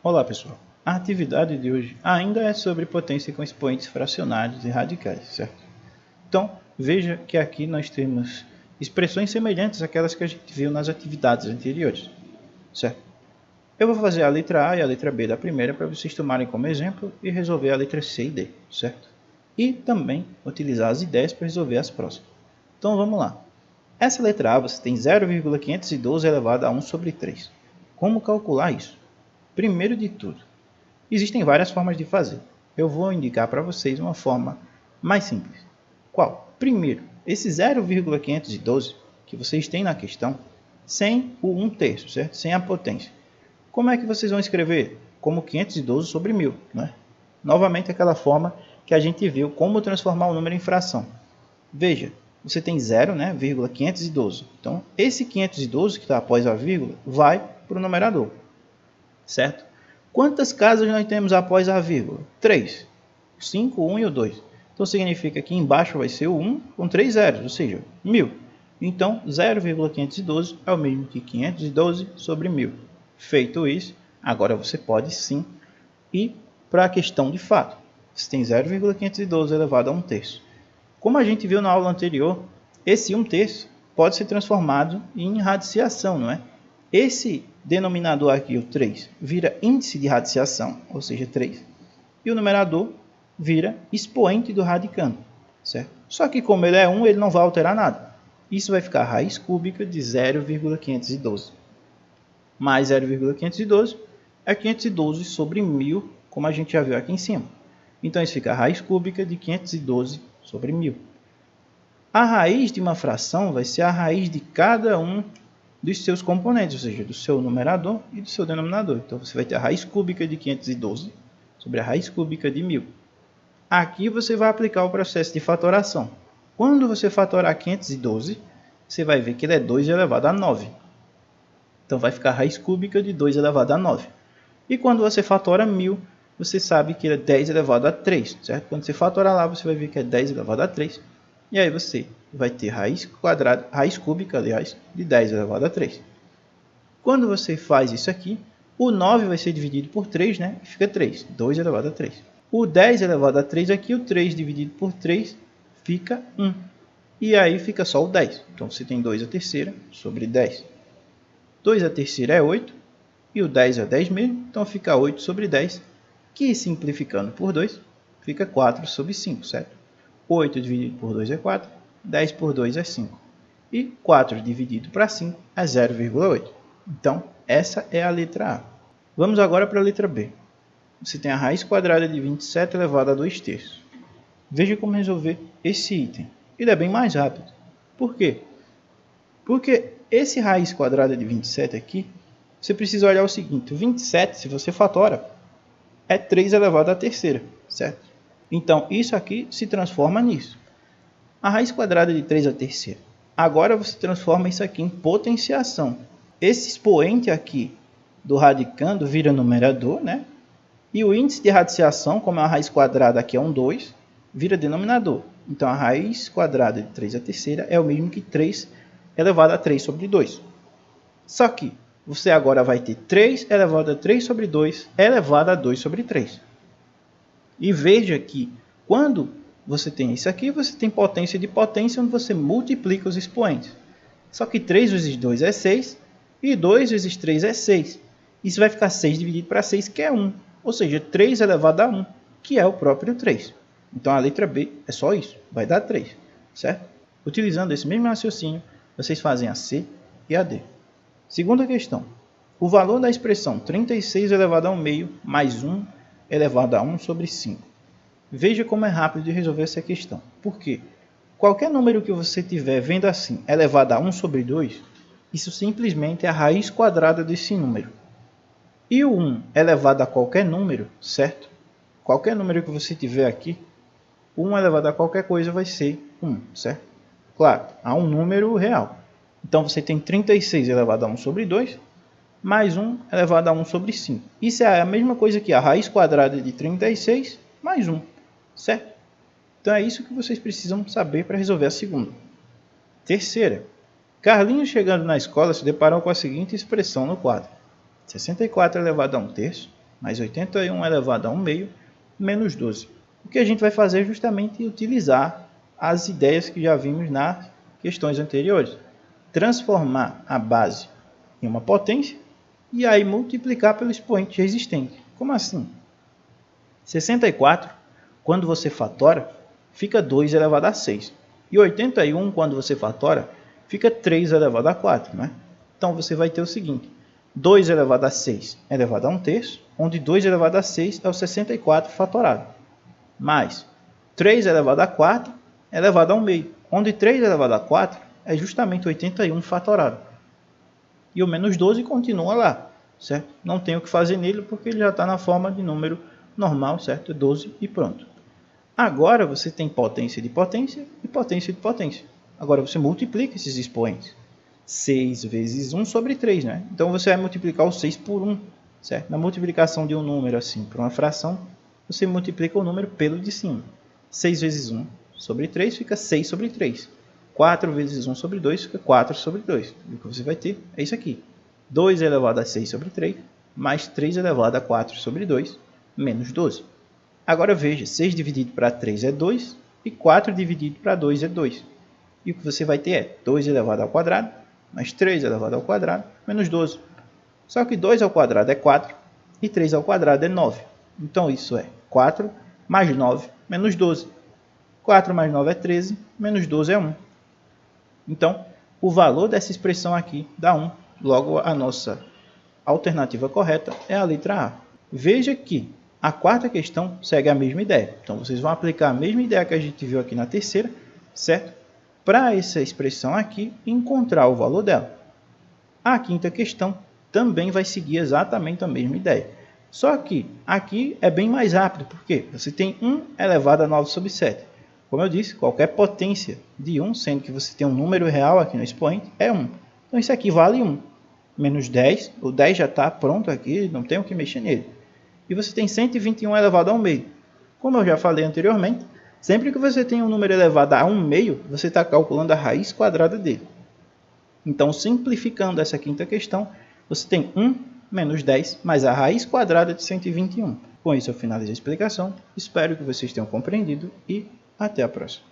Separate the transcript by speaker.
Speaker 1: Olá pessoal, a atividade de hoje ainda é sobre potência com expoentes fracionários e radicais, certo? Então, veja que aqui nós temos expressões semelhantes àquelas que a gente viu nas atividades anteriores, certo? Eu vou fazer a letra A e a letra B da primeira para vocês tomarem como exemplo e resolver a letra C e D, certo? E também utilizar as ideias para resolver as próximas. Então vamos lá. Essa letra A você tem 0,512 elevado a 1 sobre 3. Como calcular isso? Primeiro de tudo, existem várias formas de fazer. Eu vou indicar para vocês uma forma mais simples. Qual? Primeiro, esse 0,512 que vocês têm na questão, sem o 1/3, certo? Sem a potência. Como é que vocês vão escrever? Como 512 sobre 1000, né? Novamente aquela forma que a gente viu como transformar o número em fração. Veja, você tem 0, né, 512. Então, esse 512 que está após a vírgula vai para o numerador, certo? Quantas casas nós temos após a vírgula? 3. 5, 1 e o 2. Então significa que embaixo vai ser o 1 com 3 zeros, ou seja, 1000. Então 0,512 é o mesmo que 512 sobre 1000. Feito isso, agora você pode sim ir para a questão de fato. Você tem 0,512 elevado a 1/3. Como a gente viu na aula anterior, esse 1/3 pode ser transformado em radiciação, não é? Esse denominador aqui, o 3, vira índice de radiciação, ou seja, 3. E o numerador vira expoente do radicando, certo? Só que como ele é 1, ele não vai alterar nada. Isso vai ficar a raiz cúbica de 0,512. Mais 0,512 é 512 sobre 1000, como a gente já viu aqui em cima. Então isso fica a raiz cúbica de 512 sobre 1000. A raiz de uma fração vai ser a raiz de cada um dos seus componentes, ou seja, do seu numerador e do seu denominador. Então você vai ter a raiz cúbica de 512 sobre a raiz cúbica de 1000. Aqui você vai aplicar o processo de fatoração. Quando você fatorar 512, você vai ver que ele é 2 elevado a 9. Então vai ficar a raiz cúbica de 2 elevado a 9. E quando você fatora 1000, você sabe que ele é 10 elevado a 3, certo? Quando você fatorar lá, você vai ver que é 10 elevado a 3. E aí você vai ter raiz cúbica, aliás, de 10 elevado a 3. Quando você faz isso aqui, o 9 vai ser dividido por 3, né? E fica 3, 2 elevado a 3. O 10 elevado a 3 aqui, o 3 dividido por 3 fica 1. E aí fica só o 10. Então você tem 2 à terceira sobre 10. 2 à terceira é 8. E o 10 é 10 mesmo, então fica 8 sobre 10. Que simplificando por 2, fica 4 sobre 5, certo? 8 dividido por 2 é 4, 10 por 2 é 5. E 4 dividido para 5 é 0,8. Então, essa é a letra A. Vamos agora para a letra B. Você tem a raiz quadrada de 27 elevado a 2/3. Veja como resolver esse item. Ele é bem mais rápido. Por quê? Porque esse raiz quadrada de 27 aqui, você precisa olhar o seguinte. 27, se você fatora, é 3 elevado à terceira, certo? Então, isso aqui se transforma nisso. A raiz quadrada de 3 à terceira. Agora você transforma isso aqui em potenciação. Esse expoente aqui do radicando vira numerador, né? E o índice de radiciação, como é a raiz quadrada aqui é 2, vira denominador. Então a raiz quadrada de 3 à terceira é o mesmo que 3 elevado a 3 sobre 2. Só que você agora vai ter 3 elevado a 3 sobre 2 elevado a 2 sobre 3. E veja que quando você tem isso aqui, você tem potência de potência, onde você multiplica os expoentes. Só que 3 vezes 2 é 6, e 2 vezes 3 é 6. Isso vai ficar 6 dividido para 6, que é 1. Ou seja, 3 elevado a 1, que é o próprio 3. Então a letra B é só isso, vai dar 3, certo? Utilizando esse mesmo raciocínio, vocês fazem a C e a D. Segunda questão. O valor da expressão 36 elevado a 1 meio mais 1 elevado a 1 sobre 5. Veja como é rápido de resolver essa questão. Por quê? Qualquer número que você tiver vendo assim, elevado a 1 sobre 2, isso simplesmente é a raiz quadrada desse número. E o 1 elevado a qualquer número, certo? Qualquer número que você tiver aqui, 1 elevado a qualquer coisa vai ser 1, certo? Claro, há um número real. Então você tem 36 elevado a 1 sobre 2, mais 1 elevado a 1 sobre 5. Isso é a mesma coisa que a raiz quadrada de 36 mais 1, certo? Então é isso que vocês precisam saber para resolver a segunda. Terceira. Carlinhos, chegando na escola, se deparou com a seguinte expressão no quadro. 64 elevado a 1/3 mais 81 elevado a 1 meio, menos 12. O que a gente vai fazer é justamente utilizar as ideias que já vimos nas questões anteriores. Transformar a base em uma potência e aí multiplicar pelo expoente existente. Como assim? 64, quando você fatora, fica 2 elevado a 6. E 81, quando você fatora, fica 3 elevado a 4. Né? Então, você vai ter o seguinte. 2 elevado a 6 é elevado a 1/3, onde 2 elevado a 6 é o 64 fatorado. Mais 3 elevado a 4 é elevado a 1 meio, onde 3 elevado a 4 é justamente 81 fatorado. E o menos 12 continua lá, certo? Não tem o que fazer nele porque ele já está na forma de número normal, certo? 12 e pronto. Agora você tem potência de potência e potência de potência. Agora você multiplica esses expoentes. 6 vezes 1 sobre 3, né? Então você vai multiplicar o 6 por 1, certo? Na multiplicação de um número assim por uma fração, você multiplica o número pelo de cima. 6 vezes 1 sobre 3 fica 6 sobre 3. 4 vezes 1 sobre 2 fica 4 sobre 2. E o que você vai ter é isso aqui. 2 elevado a 6 sobre 3, mais 3 elevado a 4 sobre 2, menos 12. Agora veja, 6 dividido para 3 é 2, e 4 dividido para 2 é 2. E o que você vai ter é 2 elevado ao quadrado, mais 3 elevado ao quadrado, menos 12. Só que 2 ao quadrado é 4, e 3 ao quadrado é 9. Então isso é 4 mais 9 menos 12. 4 mais 9 é 13, menos 12 é 1. Então, o valor dessa expressão aqui dá 1. Logo, a nossa alternativa correta é a letra A. Veja que a quarta questão segue a mesma ideia. Então, vocês vão aplicar a mesma ideia que a gente viu aqui na terceira, certo? Para essa expressão aqui, encontrar o valor dela. A quinta questão também vai seguir exatamente a mesma ideia. Só que aqui é bem mais rápido, porque você tem 1 elevado a 9 sobre 7. Como eu disse, qualquer potência de 1, sendo que você tem um número real aqui no expoente, é 1. Então isso aqui vale 1. Menos 10, o 10 já está pronto aqui, não tem o que mexer nele. E você tem 121 elevado a 1 meio. Como eu já falei anteriormente, sempre que você tem um número elevado a 1 meio, você está calculando a raiz quadrada dele. Então, simplificando essa quinta questão, você tem 1 menos 10 mais a raiz quadrada de 121. Com isso eu finalizo a explicação. Espero que vocês tenham compreendido e até a próxima.